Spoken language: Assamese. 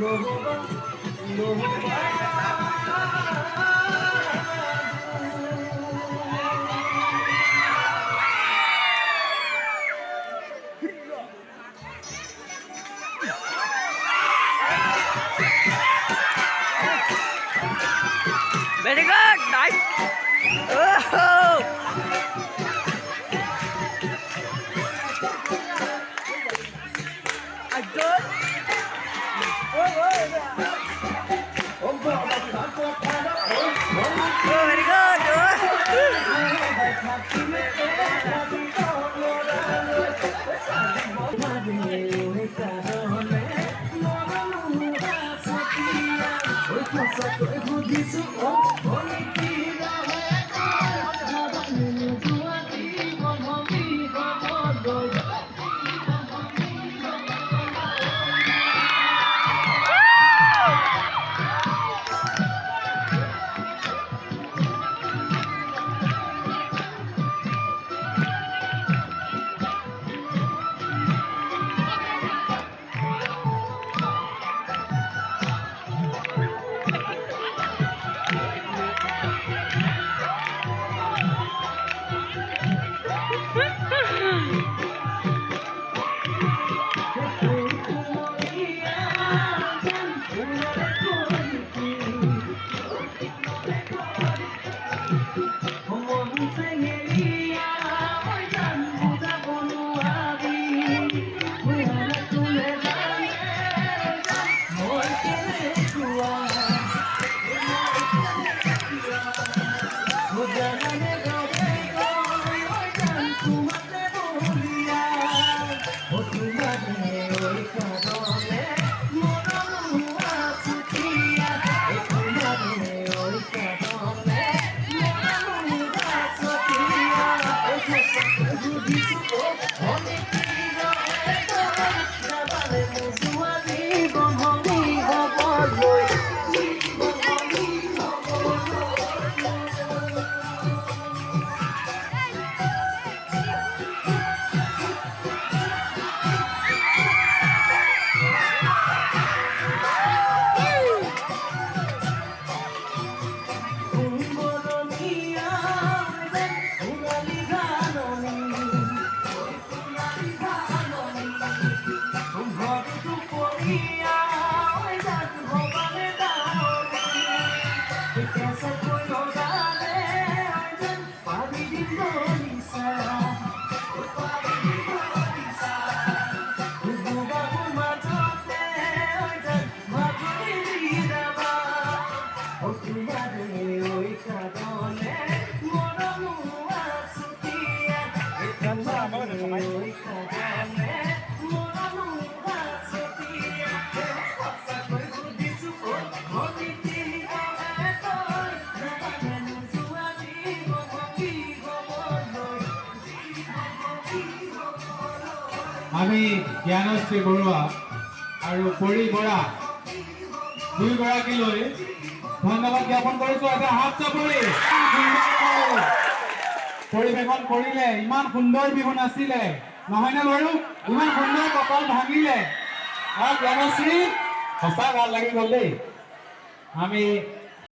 Very good, nice. Oh. Good. Oh, very আমি জ্ঞানশ্ৰী বৰুৱা আৰু পৰি বৰা দুয়োগৰাকীলৈ ধন্যবাদ জ্ঞাপন কৰিছো। এটা হাত চাপৰি পৰিৱেশন কৰিলে। ইমান সুন্দৰ বিহু নাছিলে নহয়নে বাৰু? ইমান সুন্দৰ কপাল ভাঙিলে। জ্ঞানশ্ৰী সঁচা ভাল লাগি গ'ল দেই। আমি